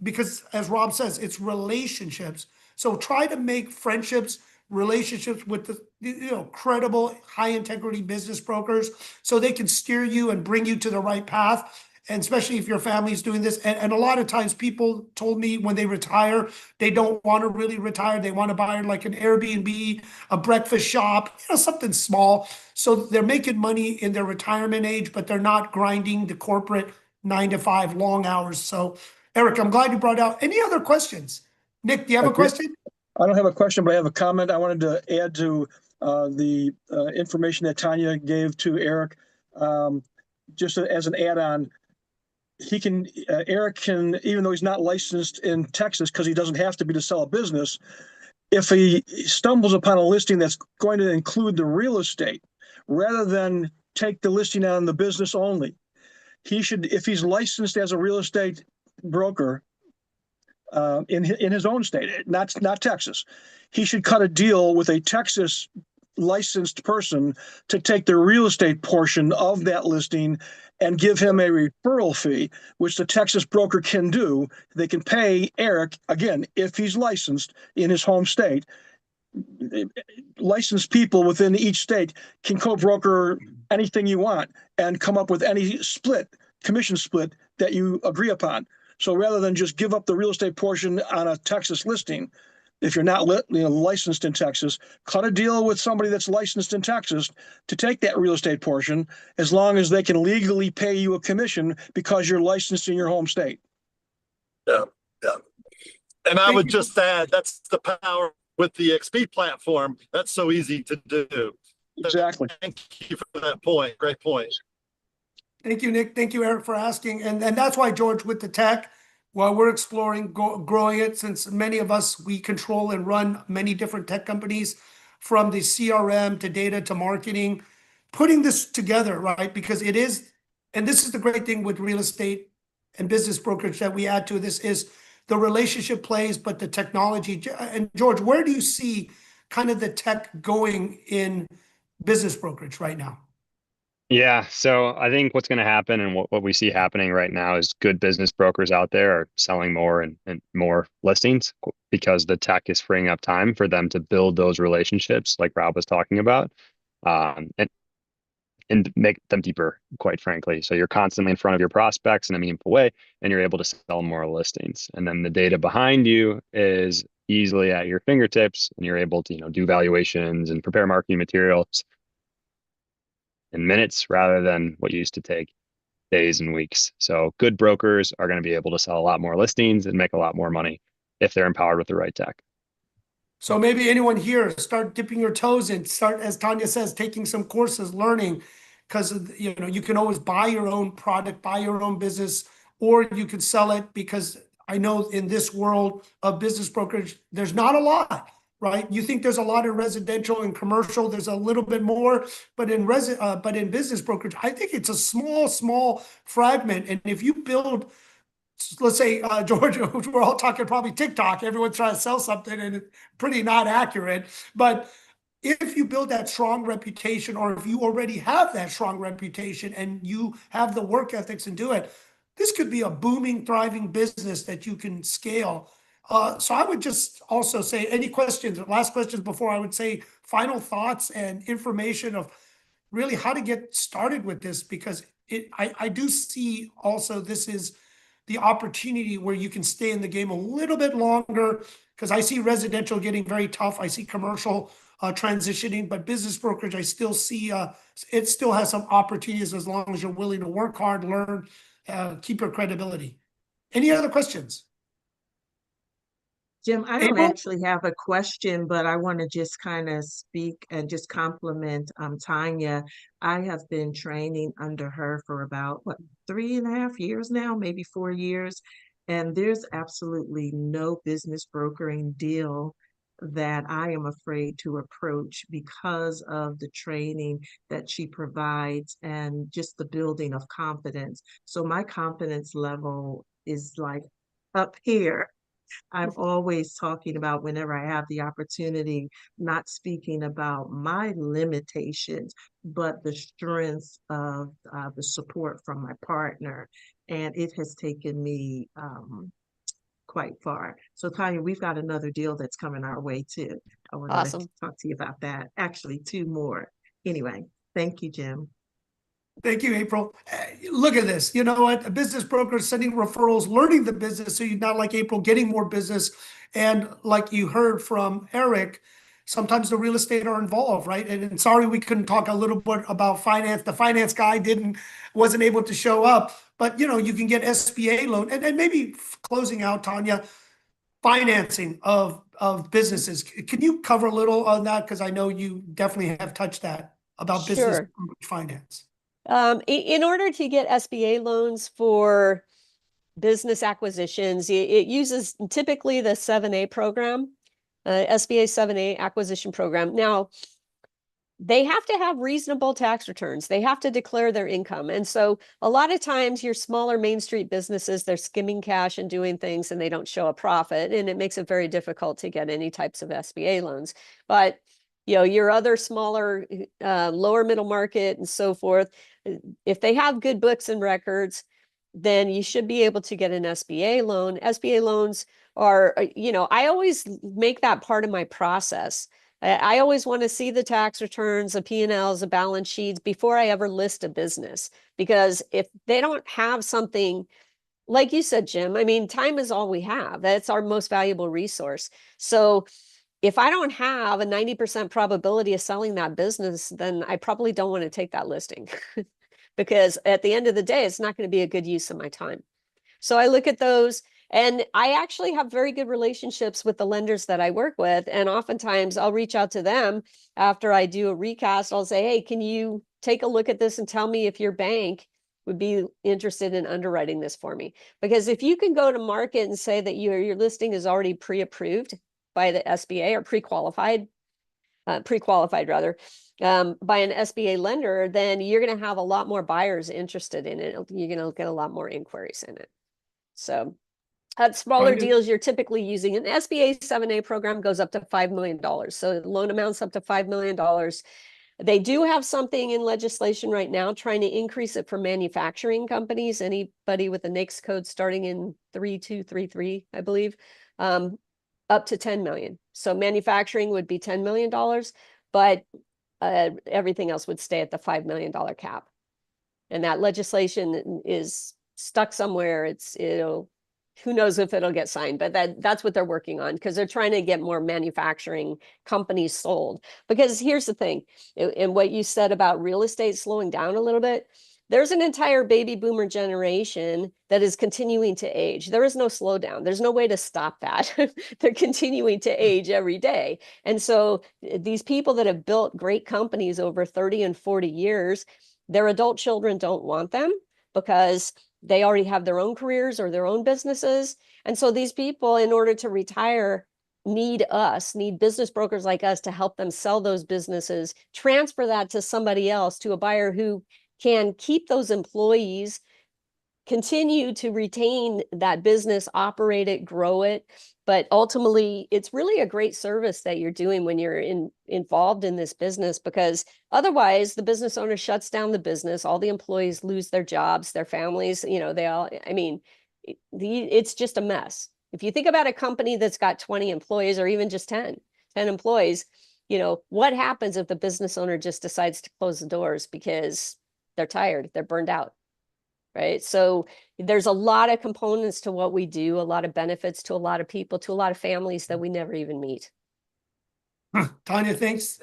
because as Rob says, it's relationships. So try to make friendships, relationships with the credible, high integrity business brokers so they can steer you and bring you to the right path. And especially if your family's doing this. And a lot of times people told me when they retire, they don't want to really retire. They want to buy like an Airbnb, a breakfast shop, something small. So they're making money in their retirement age, but they're not grinding the corporate 9 to 5 long hours. So Eric, I'm glad you brought out. Any other questions? Nick, do you have a question? I don't have a question, but I have a comment. I wanted to add to the information that Tawnya gave to Eric, just as an add-on. Eric can, even though he's not licensed in Texas, because he doesn't have to be to sell a business, if he stumbles upon a listing that's going to include the real estate, rather than take the listing on the business only, he should, if he's licensed as a real estate broker in his own state, not Texas, he should cut a deal with a Texas licensed person to take the real estate portion of that listing and give him a referral fee, which the Texas broker can do. They can pay Eric, again, if he's licensed in his home state. Licensed people within each state can co-broker anything you want and come up with any commission split that you agree upon. So rather than just give up the real estate portion on a Texas listing, if you're not licensed in Texas, cut a deal with somebody that's licensed in Texas to take that real estate portion, as long as they can legally pay you a commission because you're licensed in your home state. Yeah, yeah. And I Thank would you. just add, that's the power with the XP platform. That's so easy to do. Exactly. Thank you for that point. Great point. Thank you, Nick. Thank you, Eric, for asking. And that's why, George, with the tech, while we're exploring growing it, since many of us, we control and run many different tech companies, from the CRM to data to marketing, putting this together, right? Because it is, and this is the great thing with real estate and business brokerage that we add to this, is the relationship plays, but the technology. And George, where do you see kind of the tech going in business brokerage right now? Yeah, so I think what's going to happen, and what we see happening right now, is good business brokers out there are selling more and more listings, because the tech is freeing up time for them to build those relationships like Rob was talking about, and make them deeper, quite frankly. So you're constantly in front of your prospects in a meaningful way, and you're able to sell more listings. And then the data behind you is easily at your fingertips, and you're able to, do valuations and prepare marketing materials in minutes rather than what used to take days and weeks. So good brokers are going to be able to sell a lot more listings and make a lot more money if they're empowered with the right tech. So maybe anyone here, start dipping your toes in, start, as Tawnya says, taking some courses, learning, because you can always buy your own product, buy your own business, or you could sell it, because I know in this world of business brokerage, there's not a lot, right? You think there's a lot in residential and commercial, there's a little bit more, but in business brokerage, I think it's a small fragment. And if you build, let's say, George, we're all talking probably TikTok, everyone's trying to sell something and it's pretty not accurate. But if you build that strong reputation, or if you already have that strong reputation and you have the work ethics and do it, this could be a booming, thriving business that you can scale. So I would just also say, any questions, last questions before I would say final thoughts and information of really how to get started with this, because I do see also this is the opportunity where you can stay in the game a little bit longer, because I see residential getting very tough. I see commercial transitioning, but business brokerage, I still see it still has some opportunities as long as you're willing to work hard, learn, keep your credibility. Any other questions? Jim, I don't April? actually have a question, but I want to just kind of speak and just compliment Tawnya. I have been training under her for about 3.5 years now, maybe 4 years. And there's absolutely no business brokering deal that I am afraid to approach because of the training that she provides and just the building of confidence. So my confidence level is like up here. I'm always talking about, whenever I have the opportunity, not speaking about my limitations, but the strengths of the support from my partner. And it has taken me quite far. So Tawnya, we've got another deal that's coming our way too. I want Awesome. to talk to you about that. Actually, 2 more. Anyway, thank you, Jim. Thank you, April. Look at this. You know what? A business broker is sending referrals, learning the business. So you're not like April, getting more business. And like you heard from Eric, sometimes the real estate are involved, right? And sorry, we couldn't talk a little bit about finance. The finance guy wasn't able to show up, but you can get SBA loan, and maybe closing out, Tawnya, financing of businesses. Can you cover a little on that? Because I know you definitely have touched that about business Sure. finance. In order to get SBA loans for business acquisitions, it uses typically the 7A program, SBA 7A acquisition program. Now, they have to have reasonable tax returns. They have to declare their income. And so a lot of times your smaller Main Street businesses, they're skimming cash and doing things, and they don't show a profit. And it makes it very difficult to get any types of SBA loans. But your other smaller, lower middle market and so forth, if they have good books and records, then you should be able to get an SBA loan. SBA loans are, I always make that part of my process. I always want to see the tax returns, the P&Ls, the balance sheets before I ever list a business, because if they don't have something like you said, Jim, I mean, time is all we have. That's our most valuable resource. So if I don't have a 90% probability of selling that business, then I probably don't want to take that listing because at the end of the day, it's not going to be a good use of my time. So I look at those, and I actually have very good relationships with the lenders that I work with. And oftentimes I'll reach out to them after I do a recast. I'll say, hey, can you take a look at this and tell me if your bank would be interested in underwriting this for me? Because if you can go to market and say that your listing is already pre-approved by the SBA or pre-qualified rather, by an SBA lender, then you're going to have a lot more buyers interested in it. You're going to get a lot more inquiries in it. So at smaller deals, you're typically using an SBA 7A program goes up to $5 million. So loan amounts up to $5 million. They do have something in legislation right now trying to increase it for manufacturing companies. Anybody with a NAICS code starting in 3233, I believe, up to 10 million. So manufacturing would be $10 million, but everything else would stay at the $5 million cap. And that legislation is stuck somewhere. Who knows if it'll get signed, but that's what they're working on, because they're trying to get more manufacturing companies sold. Because here's the thing, and what you said about real estate slowing down a little bit, there's an entire baby boomer generation that is continuing to age. There is no slowdown. There's no way to stop that. They're continuing to age every day. And so these people that have built great companies over 30 and 40 years, their adult children don't want them because they already have their own careers or their own businesses. And so these people, in order to retire, need business brokers like us to help them sell those businesses, transfer that to somebody else, to a buyer who can keep those employees, continue to retain that business, operate it, grow it. But ultimately, it's really a great service that you're doing when you're involved in this business, because otherwise the business owner shuts down the business, all the employees lose their jobs, their families, it's just a mess. If you think about a company that's got 20 employees or even just 10 employees, what happens if the business owner just decides to close the doors because they're tired, they're burned out? Right. So there's a lot of components to what we do, a lot of benefits to a lot of people, to a lot of families that we never even meet. Tawnya, thanks.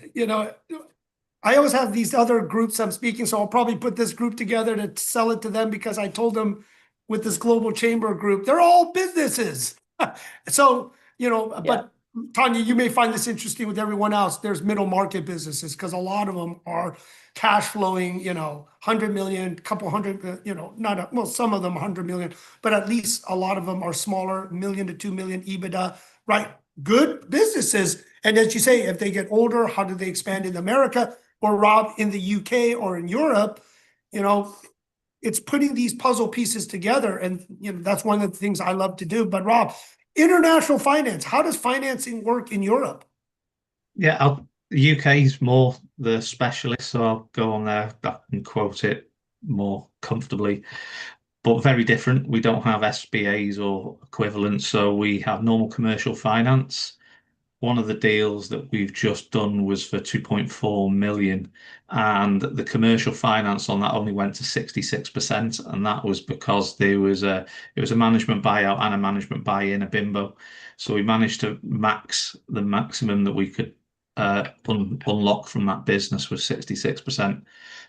I always have these other groups I'm speaking, so I'll probably put this group together to sell it to them, because I told them with this global chamber group, they're all businesses. So, but Tawnya, you may find this interesting with everyone else. There's middle market businesses, because a lot of them are cash flowing, 100 million, couple hundred, some of them 100 million, but at least a lot of them are smaller, million to 2 million EBITDA, right? Good businesses. And as you say, if they get older, how do they expand in America, or Rob, in the UK or in Europe? It's putting these puzzle pieces together. And, that's one of the things I love to do. But Rob, international finance, how does financing work in Europe? Yeah, the UK is more the specialist, so I'll go on there. I can quote it more comfortably, but very different. We don't have SBAs or equivalents, so we have normal commercial finance. One of the deals that we've just done was for 2.4 million, and the commercial finance on that only went to 66%, and that was because it was a management buyout and a management buy-in, a bimbo. So we managed to the maximum that we could unlock from that business was 66%.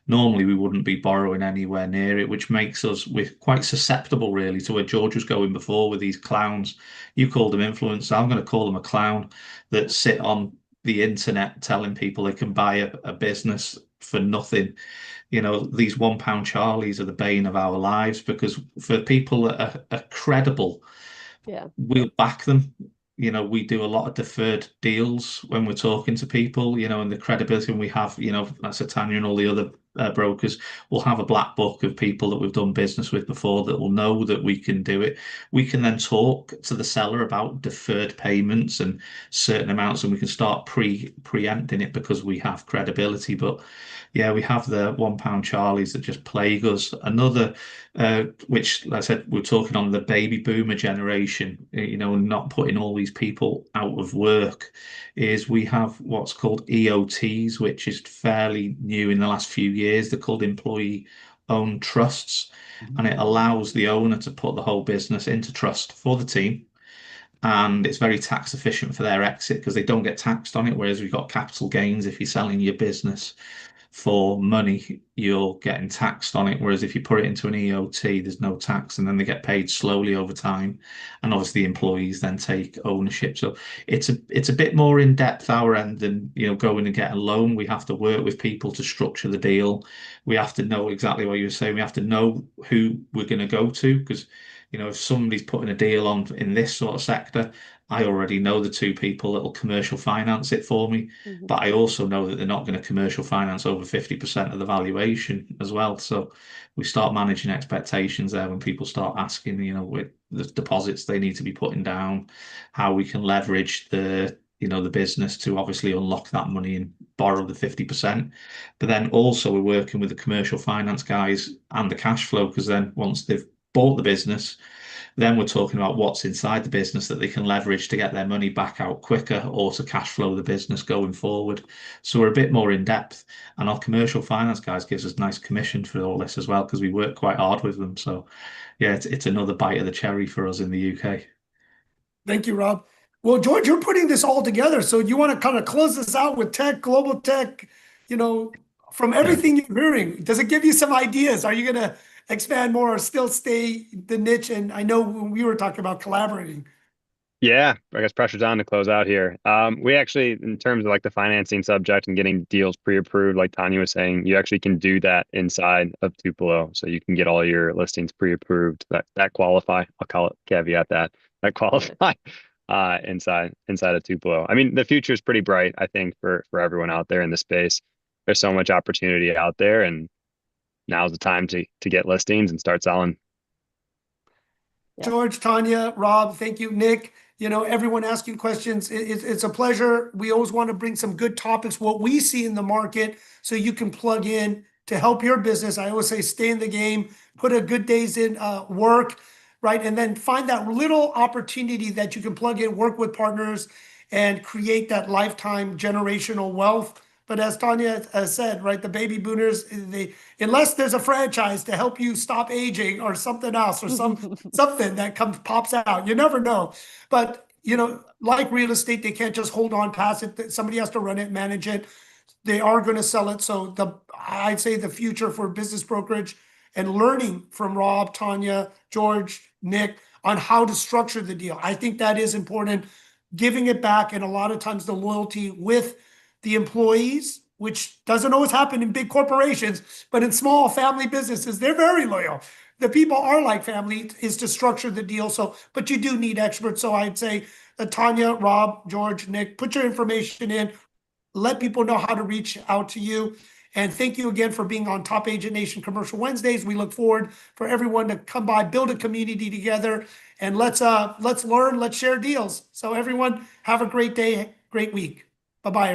Normally we wouldn't be borrowing anywhere near it, which makes we're quite susceptible really to where George was going before with these clowns. You called them influencers, I'm going to call them a clown, that sit on the internet telling people they can buy a business for nothing. These £1 Charlies are the bane of our lives, because for people that are credible, we'll back them. We do a lot of deferred deals when we're talking to people, and the credibility, and we have, that's Tawnya and all the other brokers will have a black book of people that we've done business with before that will know that we can do it. We can then talk to the seller about deferred payments and certain amounts, and we can start preempting it because we have credibility. But yeah, we have the £1 Charlies that just plague us. Another, which, like I said, we're talking on the baby boomer generation, and not putting all these people out of work, is we have what's called EOTs, which is fairly new in the last few years. They're called employee own trusts, and it allows the owner to put the whole business into trust for the team. And it's very tax efficient for their exit because they don't get taxed on it. Whereas we've got capital gains, if you're selling your business for money, you're getting taxed on it. Whereas if you put it into an EOT, there's no tax, and then they get paid slowly over time. And obviously, the employees then take ownership. So it's a bit more in depth our end than going and get a loan. We have to work with people to structure the deal. We have to know exactly what you were saying. We have to know who we're going to go to because if somebody's putting a deal on in this sort of sector, I already know the two people that will commercial finance it for me, but I also know that they're not going to commercial finance over 50% of the valuation as well. So we start managing expectations there when people start asking, with the deposits they need to be putting down, how we can leverage the business to obviously unlock that money and borrow the 50%. But then also we're working with the commercial finance guys and the cash flow, because then once they've bought the business, then we're talking about what's inside the business that they can leverage to get their money back out quicker or to cash flow the business going forward. So we're a bit more in depth, and our commercial finance guys gives us nice commission for all this as well because we work quite hard with them. So yeah, it's another bite of the cherry for us in the UK. Thank you, Rob. Well, George, you're putting this all together. So you want to kind of close this out with tech, global tech, from everything you're hearing, does it give you some ideas? Are you going to expand more or still stay the niche? And I know when we were talking about collaborating. Yeah, I guess pressure's on to close out here. We actually, in terms of like the financing subject and getting deals pre-approved, like Tawnya was saying, you actually can do that inside of Tupelo. So you can get all your listings pre-approved that qualify. I'll call it caveat that qualify inside of Tupelo. I mean, the future is pretty bright, I think, for everyone out there in the space. There's so much opportunity out there, and now's the time to get listings and start selling. George, Tawnya, Rob, thank you, Nick. Everyone asking questions. It's a pleasure. We always want to bring some good topics, what we see in the market, so you can plug in to help your business. I always say stay in the game, put a good days in work, right? And then find that little opportunity that you can plug in, work with partners, and create that lifetime generational wealth. But as Tawnya said, right, the baby boomers, unless there's a franchise to help you stop aging or something else or something that pops out, you never know. But like real estate, they can't just hold on past it. Somebody has to run it, manage it. They are going to sell it. So I'd say the future for business brokerage and learning from Rob, Tawnya, George, Nick on how to structure the deal. I think that is important. Giving it back, and a lot of times the loyalty with the employees, which doesn't always happen in big corporations, but in small family businesses, they're very loyal. The people are like family, is to structure the deal. So, but you do need experts. So I'd say Tawnya, Rob, George, Nick, put your information in, let people know how to reach out to you. And thank you again for being on Top Agent Nation Commercial Wednesdays. We look forward for everyone to come by, build a community together, and let's learn, let's share deals. So everyone, have a great day, great week. Bye-bye.